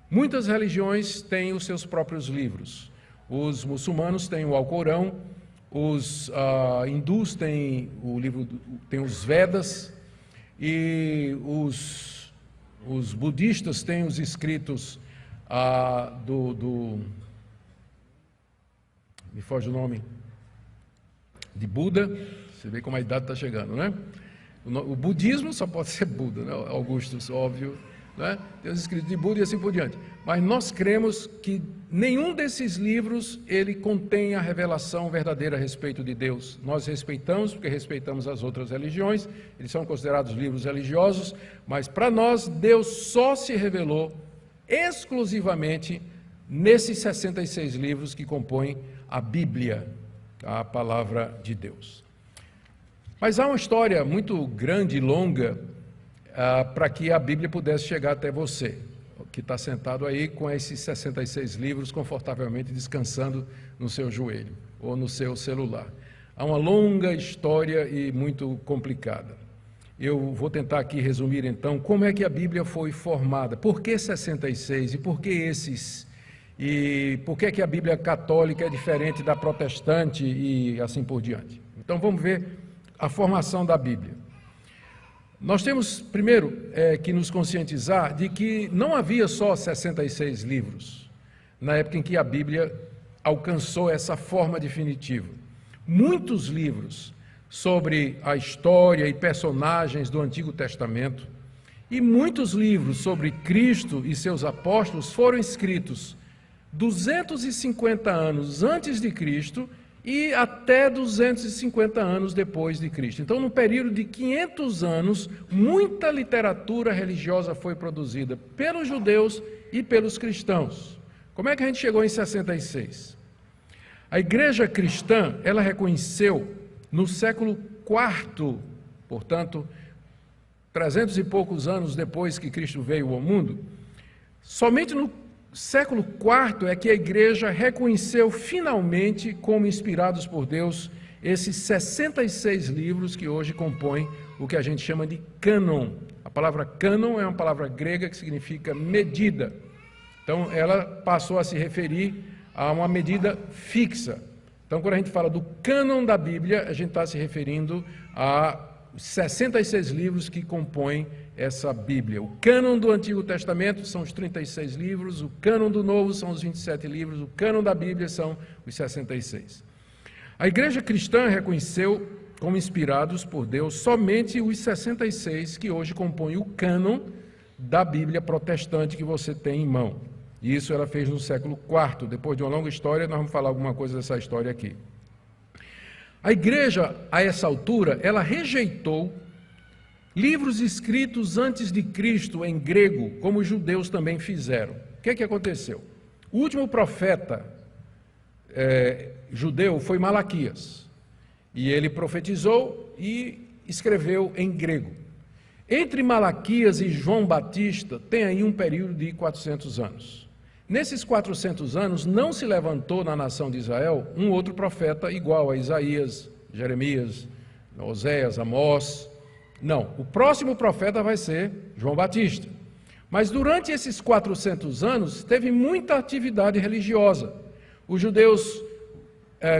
Muitas religiões têm os seus próprios livros. Os muçulmanos têm o Alcorão, os hindus têm têm os Vedas, e os budistas têm os escritos me foge o nome, de Buda. Você vê como a idade está chegando, né? O budismo só pode ser Buda, né? Augustus, óbvio, né? Tem os escritos de Buda e assim por diante. Mas nós cremos que nenhum desses livros ele contém a revelação verdadeira a respeito de Deus. Nós respeitamos, porque respeitamos as outras religiões, eles são considerados livros religiosos, mas para nós Deus só se revelou exclusivamente nesses 66 livros que compõem a Bíblia, a palavra de Deus. Mas há uma história muito grande e longa para que a Bíblia pudesse chegar até você, que está sentado aí com esses 66 livros confortavelmente descansando no seu joelho ou no seu celular. Há uma longa história e muito complicada. Eu vou tentar aqui resumir então como é que a Bíblia foi formada, por que 66 e por que esses, e por que a Bíblia católica é diferente da protestante e assim por diante. Então vamos ver a formação da Bíblia. Nós temos, primeiro, que nos conscientizar de que não havia só 66 livros na época em que a Bíblia alcançou essa forma definitiva. Muitos livros sobre a história e personagens do Antigo Testamento e muitos livros sobre Cristo e seus apóstolos foram escritos 250 anos antes de Cristo e até 250 anos depois de Cristo. Então, num período de 500 anos, muita literatura religiosa foi produzida pelos judeus e pelos cristãos. Como é que a gente chegou em 66? A igreja cristã, ela reconheceu no século IV, portanto, 300 e poucos anos depois que Cristo veio ao mundo, somente no século IV é que a igreja reconheceu finalmente como inspirados por Deus esses 66 livros que hoje compõem o que a gente chama de cânon. A palavra cânon é uma palavra grega que significa medida. Então ela passou a se referir a uma medida fixa. Então quando a gente fala do cânon da Bíblia, a gente está se referindo a 66 livros que compõem essa Bíblia. O cânon do Antigo Testamento são os 36 livros, o cânon do Novo são os 27 livros, o cânon da Bíblia são os 66. A igreja cristã reconheceu como inspirados por Deus somente os 66 que hoje compõem o cânon da Bíblia protestante que você tem em mão. E isso ela fez no século IV. Depois de uma longa história, nós vamos falar alguma coisa dessa história aqui. A igreja, a essa altura, ela rejeitou livros escritos antes de Cristo em grego, como os judeus também fizeram. O que aconteceu? O último profeta judeu foi Malaquias, e ele profetizou e escreveu em grego. Entre Malaquias e João Batista tem aí um período de 400 anos. Nesses 400 anos não se levantou na nação de Israel um outro profeta igual a Isaías, Jeremias, Oséias, Amós. Não, o próximo profeta vai ser João Batista. Mas durante esses 400 anos teve muita atividade religiosa. Os judeus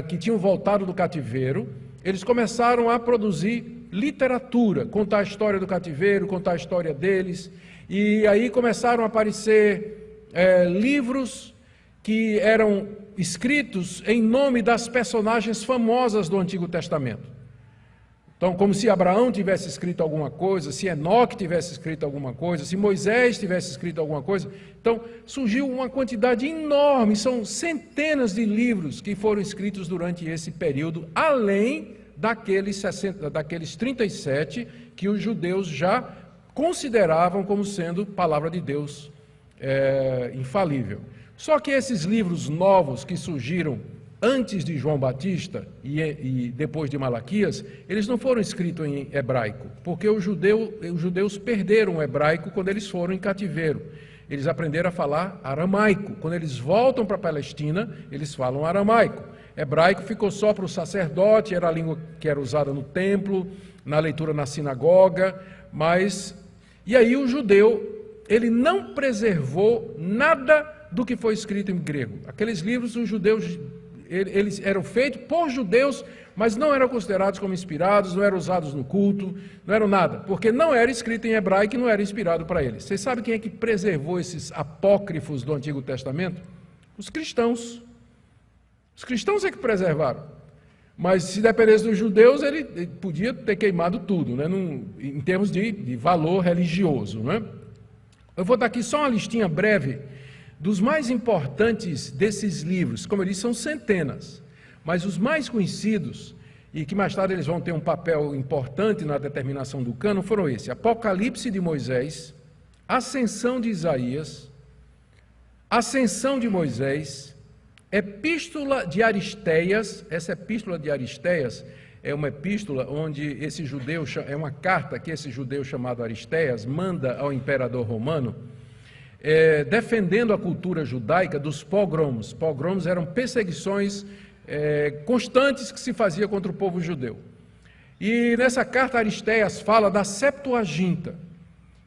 que tinham voltado do cativeiro, eles começaram a produzir literatura, contar a história do cativeiro, contar a história deles, e aí começaram a aparecer livros que eram escritos em nome das personagens famosas do Antigo Testamento. Então, como se Abraão tivesse escrito alguma coisa, se Enoque tivesse escrito alguma coisa, se Moisés tivesse escrito alguma coisa. Então, surgiu uma quantidade enorme, são centenas de livros que foram escritos durante esse período, além daqueles 37 que os judeus já consideravam como sendo palavra de Deus infalível. Só que esses livros novos que surgiram antes de João Batista e depois de Malaquias, eles não foram escritos em hebraico, porque os judeus perderam o hebraico quando eles foram em cativeiro. Eles aprenderam a falar aramaico. Quando eles voltam para a Palestina, eles falam aramaico. Hebraico ficou só para o sacerdote, era a língua que era usada no templo, na leitura na sinagoga, e aí o judeu ele não preservou nada do que foi escrito em grego. Aqueles livros, os judeus, eles eram feitos por judeus, mas não eram considerados como inspirados, não eram usados no culto, não eram nada, porque não era escrito em hebraico e não era inspirado para eles. Vocês sabem quem é que preservou esses apócrifos do Antigo Testamento? Os cristãos. Os cristãos é que preservaram. Mas se dependesse dos judeus, ele podia ter queimado tudo, né? Em termos de valor religioso. Né? Eu vou dar aqui só uma listinha breve dos mais importantes desses livros. Como eu disse, são centenas, mas os mais conhecidos, e que mais tarde eles vão ter um papel importante na determinação do cânon, foram esses: Apocalipse de Moisés, Ascensão de Isaías, Ascensão de Moisés, Epístola de Aristeias. Essa Epístola de Aristeias é uma epístola onde esse judeu, é uma carta que esse judeu chamado Aristeias manda ao imperador romano, defendendo a cultura judaica dos pogroms. Pogroms eram perseguições constantes que se fazia contra o povo judeu. E nessa carta Aristeias fala da Septuaginta,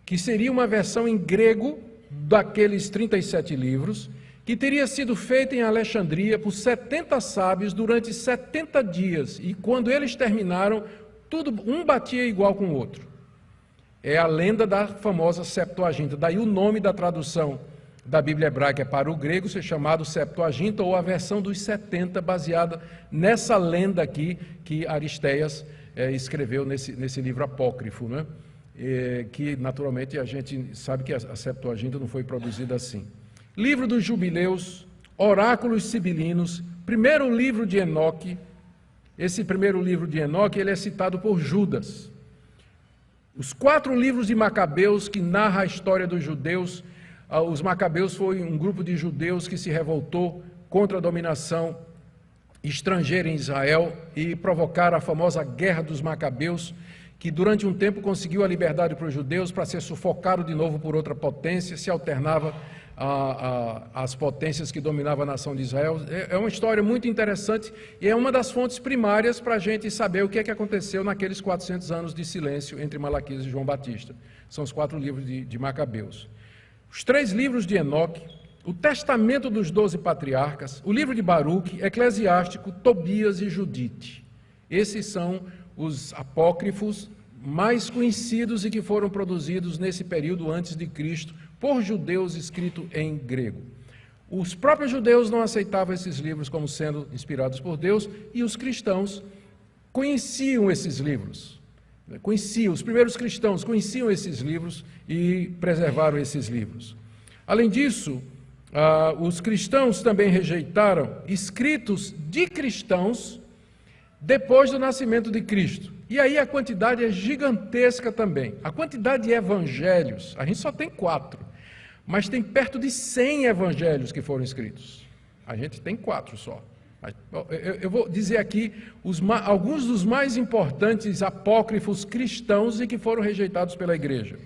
que seria uma versão em grego daqueles 37 livros, que teria sido feita em Alexandria por 70 sábios durante 70 dias, e quando eles terminaram, um batia igual com o outro. É a lenda da famosa Septuaginta, daí o nome da tradução da Bíblia hebraica para o grego ser chamado Septuaginta, ou a versão dos 70, baseada nessa lenda aqui que Aristeias escreveu nesse livro apócrifo, né? Que naturalmente a gente sabe que a Septuaginta não foi produzida assim. Livro dos Jubileus, Oráculos Sibilinos, primeiro livro de Enoque. Esse primeiro livro de Enoque, ele é citado por Judas. Os 4 livros de Macabeus, que narra a história dos judeus. Os Macabeus foi um grupo de judeus que se revoltou contra a dominação estrangeira em Israel e provocaram a famosa Guerra dos Macabeus, que durante um tempo conseguiu a liberdade para os judeus, para ser sufocado de novo por outra potência, se alternava às potências que dominavam a nação de Israel. É uma história muito interessante e é uma das fontes primárias para a gente saber o que é que aconteceu naqueles 400 anos de silêncio entre Malaquias e João Batista. São os 4 livros de Macabeus. Os 3 livros de Enoque, o Testamento dos 12 Patriarcas, o livro de Baruque, Eclesiástico, Tobias e Judite. Esses são os apócrifos mais conhecidos e que foram produzidos nesse período antes de Cristo, por judeus, escrito em grego. Os próprios judeus não aceitavam esses livros como sendo inspirados por Deus, e os cristãos conheciam esses livros. Os primeiros cristãos conheciam esses livros e preservaram esses livros. Além disso, os cristãos também rejeitaram escritos de cristãos depois do nascimento de Cristo. E aí a quantidade é gigantesca também. A quantidade de evangelhos, a gente só tem 4, mas tem perto de 100 evangelhos que foram escritos. A gente tem 4 só. Eu vou dizer aqui alguns dos mais importantes apócrifos cristãos e que foram rejeitados pela igreja.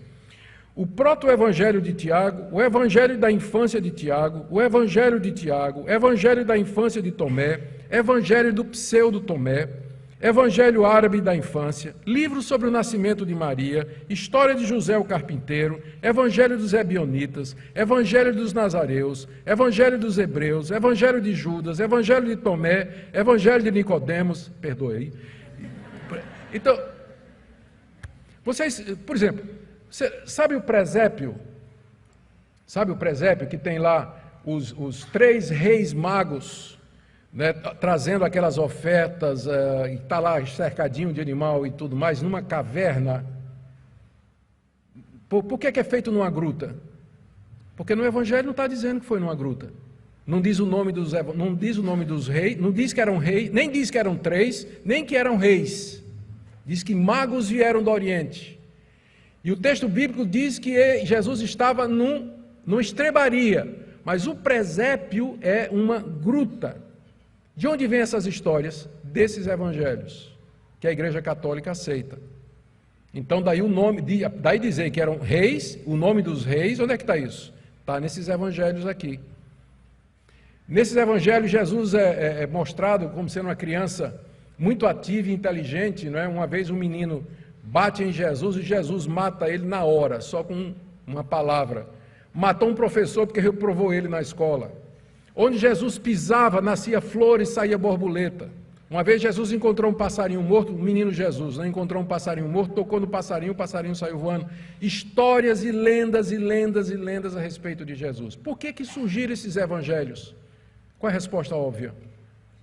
O proto-evangelho de Tiago, o evangelho da infância de Tiago, o evangelho de Tiago, evangelho da infância de Tomé, evangelho do pseudo-Tomé, evangelho árabe da infância, livro sobre o nascimento de Maria, história de José o carpinteiro, evangelho dos Ebionitas, evangelho dos Nazareus, evangelho dos Hebreus, evangelho de Judas, evangelho de Tomé, evangelho de Nicodemos, perdoe aí. Então, vocês, por exemplo, sabe o presépio? Sabe o presépio que tem lá os 3 reis magos, né, trazendo aquelas ofertas, e está lá cercadinho de animal e tudo mais, numa caverna? Por que é feito numa gruta? Porque no Evangelho não está dizendo que foi numa gruta. Não diz o nome dos reis, não diz que eram reis, nem diz que eram 3, nem que eram reis. Diz que magos vieram do Oriente. E o texto bíblico diz que Jesus estava numa estrebaria, mas o presépio é uma gruta. De onde vêm essas histórias? Desses evangelhos, que a Igreja Católica aceita. Então, daí dizer que eram reis, o nome dos reis, onde é que está isso? Está nesses evangelhos aqui. Nesses evangelhos, Jesus é mostrado como sendo uma criança muito ativa e inteligente, não é? Uma vez um menino bate em Jesus e Jesus mata ele na hora, só com uma palavra. Matou um professor porque reprovou ele na escola. Onde Jesus pisava, nascia flores, saía borboleta. Uma vez Jesus encontrou um passarinho morto, o menino Jesus, né? Encontrou um passarinho morto, tocou no passarinho, o passarinho saiu voando. Histórias e lendas e lendas e lendas a respeito de Jesus. Por que surgiram esses evangelhos? Qual é a resposta óbvia?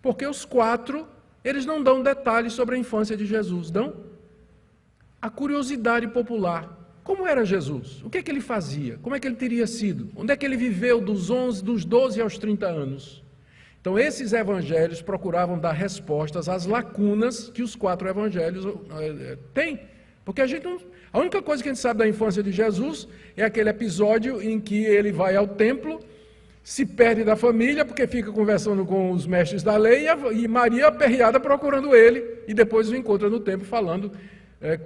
Porque os 4, eles não dão detalhes sobre a infância de Jesus, dão? A curiosidade popular. Como era Jesus? O que é que ele fazia? Como é que ele teria sido? Onde é que ele viveu dos 12 aos 30 anos? Então, esses evangelhos procuravam dar respostas às lacunas que os 4 evangelhos têm. Porque a única coisa que a gente sabe da infância de Jesus é aquele episódio em que ele vai ao templo, se perde da família, porque fica conversando com os mestres da lei, e Maria aperreada procurando ele, e depois o encontra no templo falando é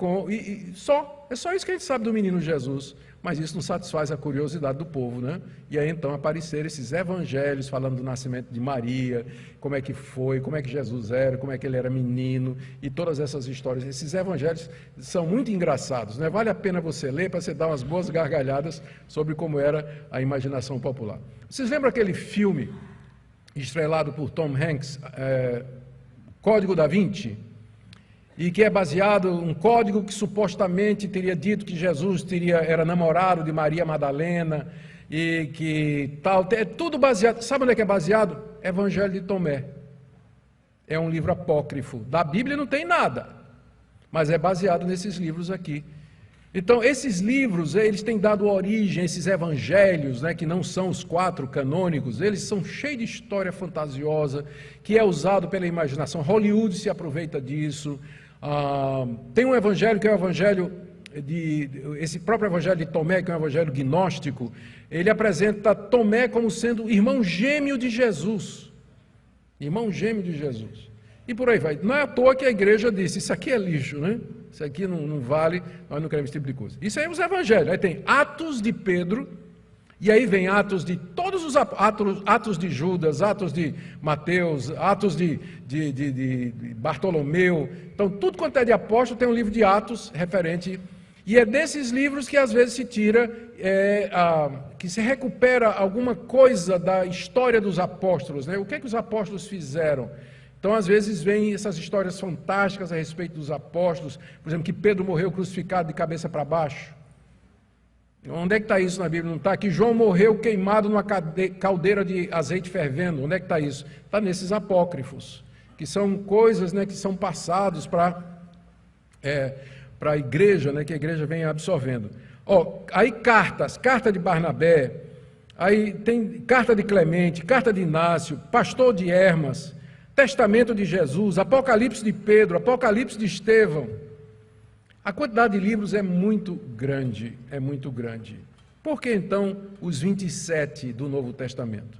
só isso que a gente sabe do menino Jesus. Mas isso não satisfaz a curiosidade do povo, né? E aí então apareceram esses evangelhos falando do nascimento de Maria, como é que foi, como é que Jesus era, como é que ele era menino, e todas essas histórias. Esses evangelhos são muito engraçados, né? Vale a pena você ler para você dar umas boas gargalhadas sobre como era a imaginação popular. Vocês lembram aquele filme estrelado por Tom Hanks, Código da Vinci? E que é baseado um código que supostamente teria dito que Jesus era namorado de Maria Madalena, e que tal, é tudo baseado, sabe onde é que é baseado? Evangelho de Tomé. É um livro apócrifo, da Bíblia não tem nada, mas é baseado nesses livros aqui. Então, esses livros, eles têm dado origem a esses evangelhos, né, que não são os 4 canônicos, eles são cheios de história fantasiosa, que é usado pela imaginação. Hollywood se aproveita disso. Tem um evangelho que é o evangelho esse próprio evangelho de Tomé, que é um evangelho gnóstico, ele apresenta Tomé como sendo irmão gêmeo de Jesus. Irmão gêmeo de Jesus. E por aí vai. Não é à toa que a igreja disse, isso aqui é lixo, né? Isso aqui não vale, nós não queremos esse tipo de coisa. Isso aí é os evangelhos. Aí tem Atos de Pedro, e aí vem Atos de todos os Atos de Judas, Atos de Mateus, Atos de Bartolomeu. Então, tudo quanto é de apóstolo tem um livro de Atos referente. E é desses livros que às vezes se tira, que se recupera alguma coisa da história dos apóstolos, né? O que é que os apóstolos fizeram? Então, às vezes, vem essas histórias fantásticas a respeito dos apóstolos, por exemplo, que Pedro morreu crucificado de cabeça para baixo. Onde é que está isso na Bíblia? Não está? Que João morreu queimado numa caldeira de azeite fervendo. Onde é que está isso? Está nesses apócrifos, que são coisas, né, que são passados para a igreja, né, que a igreja vem absorvendo. Aí carta de Barnabé, aí tem carta de Clemente, carta de Inácio, pastor de Hermas, testamento de Jesus, Apocalipse de Pedro, Apocalipse de Estevão. A quantidade de livros é muito grande, é muito grande. Por que então os 27 do Novo Testamento?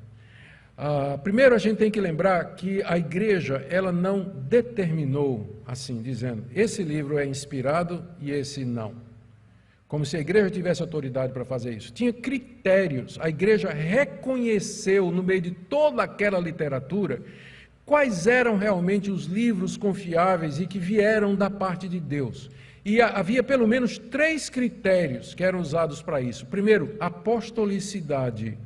Primeiro a gente tem que lembrar que a igreja, ela não determinou, assim, dizendo, esse livro é inspirado e esse não. Como se a igreja tivesse autoridade para fazer isso. Tinha critérios, a igreja reconheceu no meio de toda aquela literatura quais eram realmente os livros confiáveis e que vieram da parte de Deus. E havia pelo menos 3 critérios que eram usados para isso. Primeiro, apostolicidade.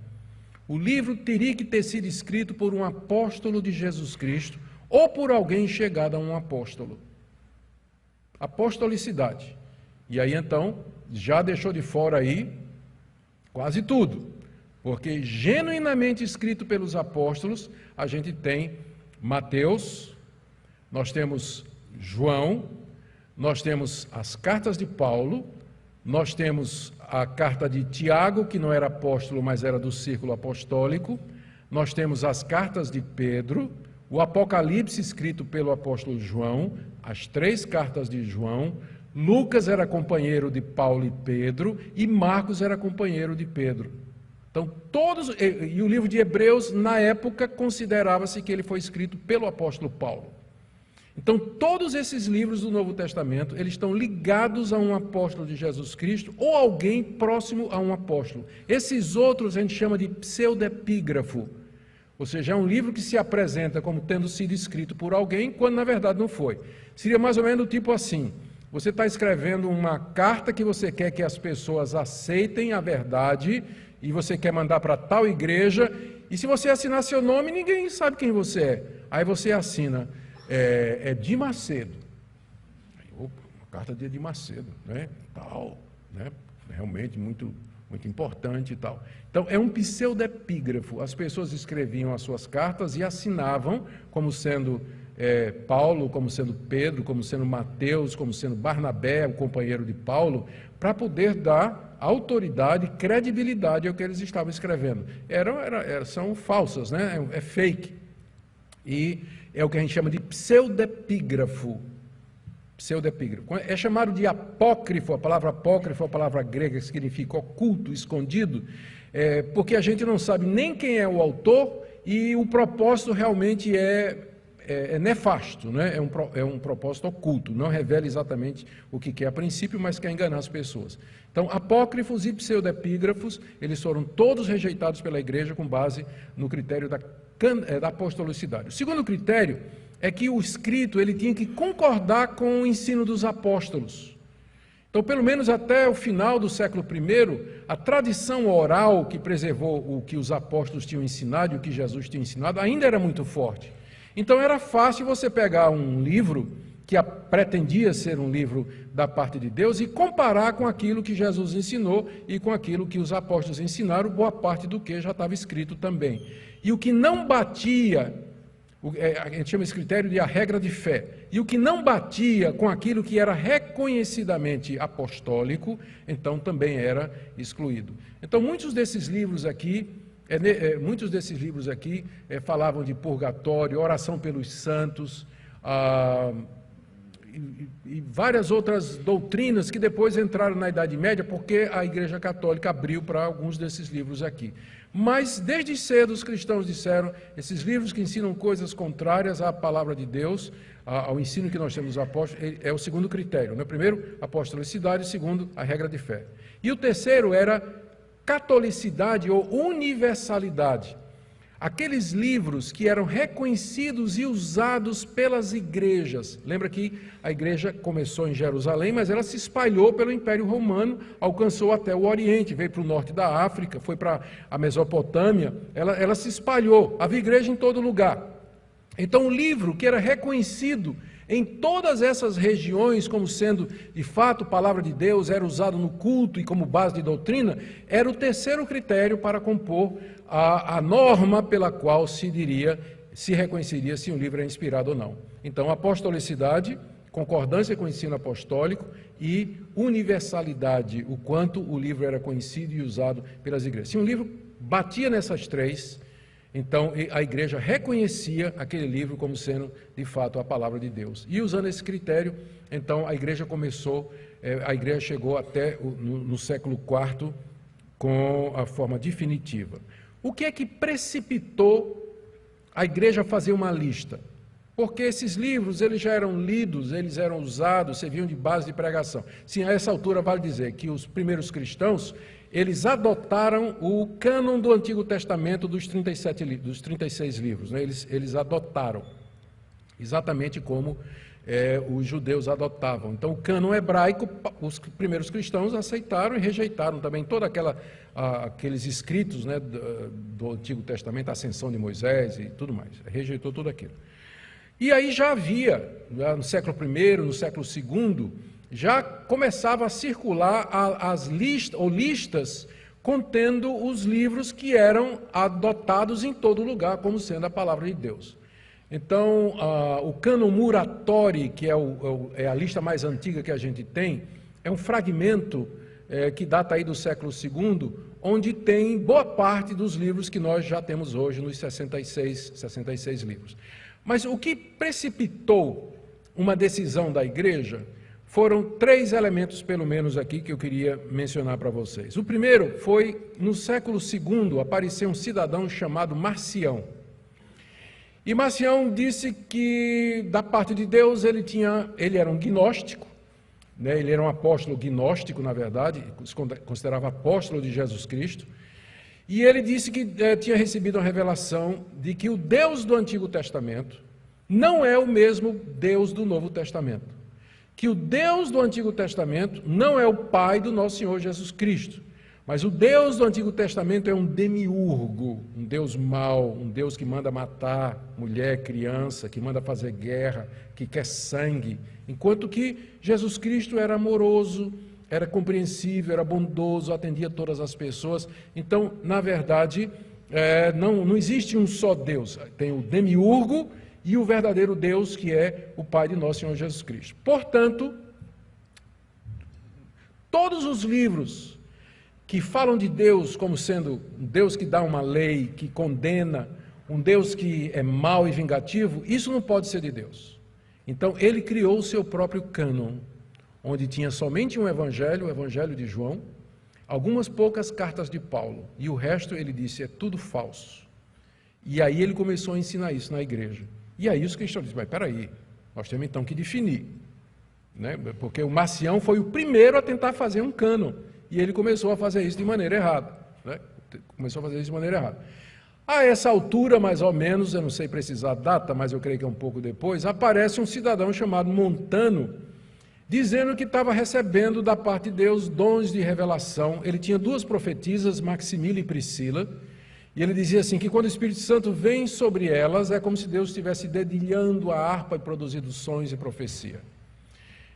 O livro teria que ter sido escrito por um apóstolo de Jesus Cristo ou por alguém chegado a um apóstolo. Apostolicidade. E aí então, já deixou de fora aí quase tudo. Porque genuinamente escrito pelos apóstolos, a gente tem Mateus, nós temos João, nós temos as cartas de Paulo, nós temos a carta de Tiago, que não era apóstolo, mas era do círculo apostólico, nós temos as cartas de Pedro, o Apocalipse escrito pelo apóstolo João, as 3 cartas de João, Lucas era companheiro de Paulo e Pedro, e Marcos era companheiro de Pedro. Então, e o livro de Hebreus, na época, considerava-se que ele foi escrito pelo apóstolo Paulo. Então, todos esses livros do Novo Testamento, eles estão ligados a um apóstolo de Jesus Cristo ou alguém próximo a um apóstolo. Esses outros a gente chama de pseudepígrafo, ou seja, é um livro que se apresenta como tendo sido escrito por alguém, quando na verdade não foi. Seria mais ou menos do tipo assim, Você está escrevendo uma carta que você quer que as pessoas aceitem a verdade e você quer mandar para tal igreja, e se você assinar seu nome, ninguém sabe quem você é. Aí você assina, Edir Macedo. Uma carta de Edir Macedo, né? Tal, né? Realmente muito importante e tal. Então, é um pseudepígrafo. As pessoas escreviam as suas cartas e assinavam como sendo Paulo, como sendo Pedro, como sendo Mateus, como sendo Barnabé, o companheiro de Paulo, para poder dar autoridade, credibilidade ao que eles estavam escrevendo. São falsas, né? É fake. E é o que a gente chama de pseudepígrafo. Pseudepígrafo. É chamado de apócrifo. A palavra apócrifo é uma palavra grega que significa oculto, escondido, porque a gente não sabe nem quem é o autor e o propósito realmente é nefasto, né? É um propósito oculto, não revela exatamente o que quer a princípio, mas quer enganar as pessoas. Então, apócrifos e pseudepígrafos, eles foram todos rejeitados pela igreja com base no critério da apostolicidade. O segundo critério é que o escrito ele tinha que concordar com o ensino dos apóstolos. Então, pelo menos até o final do século I, a tradição oral que preservou o que os apóstolos tinham ensinado e o que Jesus tinha ensinado ainda era muito forte. Então era fácil você pegar um livro que pretendia ser um livro da parte de Deus e comparar com aquilo que Jesus ensinou e com aquilo que os apóstolos ensinaram, boa parte do que já estava escrito também. E o que não batia, a gente chama esse critério de a regra de fé, e o que não batia com aquilo que era reconhecidamente apostólico, então também era excluído. Então muitos desses livros aqui falavam de purgatório, oração pelos santos, e várias outras doutrinas que depois entraram na Idade Média, porque a Igreja Católica abriu para alguns desses livros aqui. Mas, desde cedo, os cristãos disseram, esses livros que ensinam coisas contrárias à palavra de Deus, ao ensino que nós temos dos apóstolos, é o segundo critério, né? Primeiro, apostolicidade, segundo, a regra de fé. E o terceiro era catolicidade ou universalidade. Aqueles livros que eram reconhecidos e usados pelas igrejas. Lembra que a igreja começou em Jerusalém, mas ela se espalhou pelo Império Romano, alcançou até o Oriente, veio para o norte da África, foi para a Mesopotâmia, ela se espalhou, havia igreja em todo lugar. Então o livro que era reconhecido em todas essas regiões, como sendo, de fato, palavra de Deus, era usado no culto e como base de doutrina, era o terceiro critério para compor a norma pela qual se reconheceria se um livro é inspirado ou não. Então, apostolicidade, concordância com o ensino apostólico e universalidade, o quanto o livro era conhecido e usado pelas igrejas. Se um livro batia nessas três, então a igreja reconhecia aquele livro como sendo, de fato, a palavra de Deus. E usando esse critério, então a igreja chegou até no século IV com a forma definitiva. O que é que precipitou a igreja a fazer uma lista? Porque esses livros, eles já eram lidos, eles eram usados, serviam de base de pregação. Sim, a essa altura vale dizer que os primeiros cristãos, eles adotaram o cânon do Antigo Testamento dos 36 livros, né? Eles adotaram, exatamente como os judeus adotavam. Então, o cânon hebraico, os primeiros cristãos aceitaram e rejeitaram também todos aqueles escritos, né, do Antigo Testamento, a ascensão de Moisés e tudo mais, rejeitou tudo aquilo. E aí já havia, no século I, no século II, já começava a circular as listas contendo os livros que eram adotados em todo lugar como sendo a palavra de Deus. Então, o cânon Muratori, que é a lista mais antiga que a gente tem, é um fragmento que data aí do século II, onde tem boa parte dos livros que nós já temos hoje, nos 66 livros. Mas o que precipitou uma decisão da igreja foram 3 elementos, pelo menos aqui, que eu queria mencionar para vocês. O primeiro foi, no século II, apareceu um cidadão chamado Marcião. E Marcião disse que, da parte de Deus, ele era um gnóstico, né? Ele era um apóstolo gnóstico, na verdade, se considerava apóstolo de Jesus Cristo, e ele disse que tinha recebido uma revelação de que o Deus do Antigo Testamento não é o mesmo Deus do Novo Testamento. que o Deus do Antigo Testamento não é o Pai do nosso Senhor Jesus Cristo, mas o Deus do Antigo Testamento é um demiurgo, um Deus mau, um Deus que manda matar mulher, criança, que manda fazer guerra, que quer sangue, enquanto que Jesus Cristo era amoroso, era compreensível, era bondoso, atendia todas as pessoas. Então, na verdade, não existe um só Deus, tem o demiurgo e o verdadeiro Deus, que é o Pai de nosso Senhor Jesus Cristo. Portanto, todos os livros que falam de Deus como sendo um Deus que dá uma lei, que condena, um Deus que é mau e vingativo, isso não pode ser de Deus. Então, ele criou o seu próprio cânon, onde tinha somente um evangelho, o evangelho de João, algumas poucas cartas de Paulo, e o resto, ele disse, é tudo falso. E aí ele começou a ensinar isso na igreja. E aí os cristãos dizem, mas peraí, nós temos então que definir, né? Porque o Marcião foi o primeiro a tentar fazer um cânon, e ele começou a fazer isso de maneira errada, né? Começou a fazer isso de maneira errada. A essa altura, mais ou menos, eu não sei precisar a data, mas eu creio que é um pouco depois, aparece um cidadão chamado Montano, dizendo que estava recebendo da parte de Deus dons de revelação. Ele tinha duas profetisas, Maximila e Priscila, e ele dizia assim, que quando o Espírito Santo vem sobre elas, é como se Deus estivesse dedilhando a harpa e produzindo sons e profecia.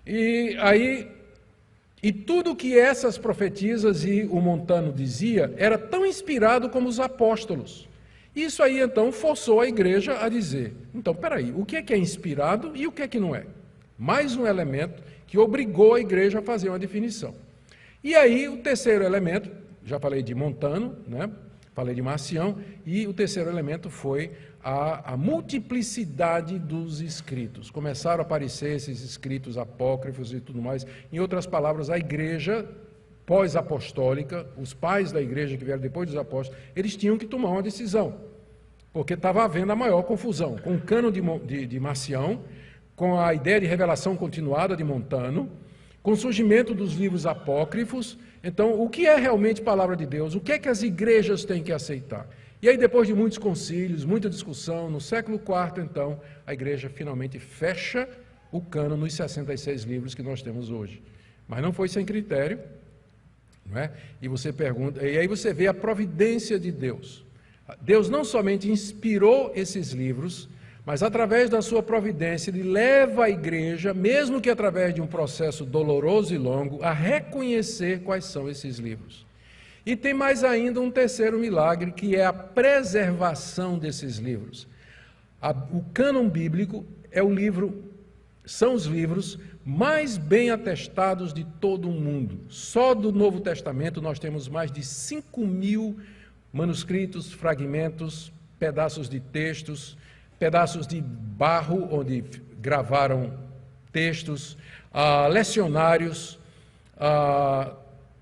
E tudo que essas profetisas e o Montano dizia, era tão inspirado como os apóstolos. Isso aí, então, forçou a igreja a dizer, então, peraí, o que é inspirado e o que é que não é? Mais um elemento que obrigou a igreja a fazer uma definição. E aí, o terceiro elemento, já falei de Montano, né? Falei de Marcião, e o terceiro elemento foi a multiplicidade dos escritos. Começaram a aparecer esses escritos apócrifos e tudo mais. Em outras palavras, a igreja pós-apostólica, os pais da igreja que vieram depois dos apóstolos, eles tinham que tomar uma decisão, porque estava havendo a maior confusão, com o cânon de Marcião, com a ideia de revelação continuada de Montano, com o surgimento dos livros apócrifos. Então, o que é realmente palavra de Deus? O que é que as igrejas têm que aceitar? E aí, depois de muitos concílios, muita discussão, no século IV, então, a igreja finalmente fecha o cânon nos 66 livros que nós temos hoje. Mas não foi sem critério, não é? E você pergunta, e aí você vê a providência de Deus. Deus não somente inspirou esses livros, mas através da sua providência, ele leva a igreja, mesmo que através de um processo doloroso e longo, a reconhecer quais são esses livros. E tem mais ainda um terceiro milagre, que é a preservação desses livros. O cânon bíblico são os livros mais bem atestados de todo o mundo. Só do Novo Testamento nós temos mais de 5.000 manuscritos, fragmentos, pedaços de textos, pedaços de barro onde gravaram textos, lecionários,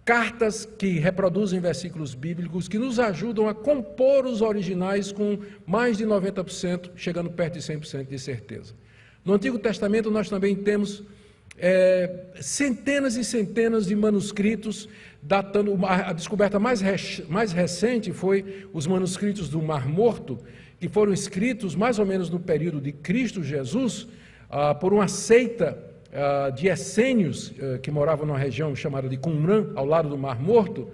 cartas que reproduzem versículos bíblicos, que nos ajudam a compor os originais com mais de 90%, chegando perto de 100% de certeza. No Antigo Testamento nós também temos centenas e centenas de manuscritos, datando. A descoberta mais recente foi os manuscritos do Mar Morto, que foram escritos mais ou menos no período de Cristo Jesus, por uma seita de essênios que moravam numa região chamada de Qumran, ao lado do Mar Morto.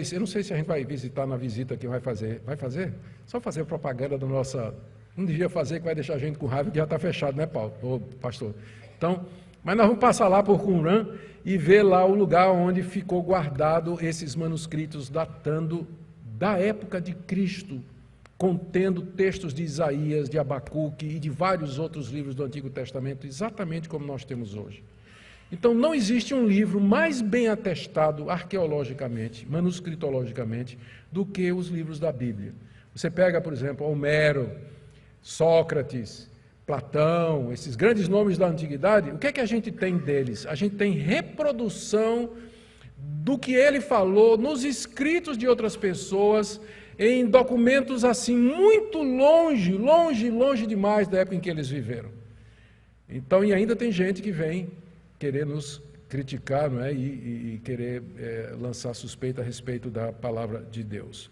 Eu não sei se a gente vai visitar na visita que vai fazer. Vai fazer? Só fazer propaganda da nossa... Não devia fazer, que vai deixar a gente com raiva, que já está fechado, né, Paulo? Ô, pastor. Então, mas nós vamos passar lá por Qumran e ver lá o lugar onde ficou guardado esses manuscritos datando da época de Cristo, contendo textos de Isaías, de Abacuque e de vários outros livros do Antigo Testamento, exatamente como nós temos hoje. Então, não existe um livro mais bem atestado arqueologicamente, manuscritologicamente, do que os livros da Bíblia. Você pega, por exemplo, Homero, Sócrates, Platão, esses grandes nomes da antiguidade, o que é que a gente tem deles? A gente tem reprodução do que ele falou nos escritos de outras pessoas, em documentos assim muito longe demais da época em que eles viveram. Então, e ainda tem gente que vem querer nos criticar, não é? E querer lançar suspeita a respeito da palavra de Deus.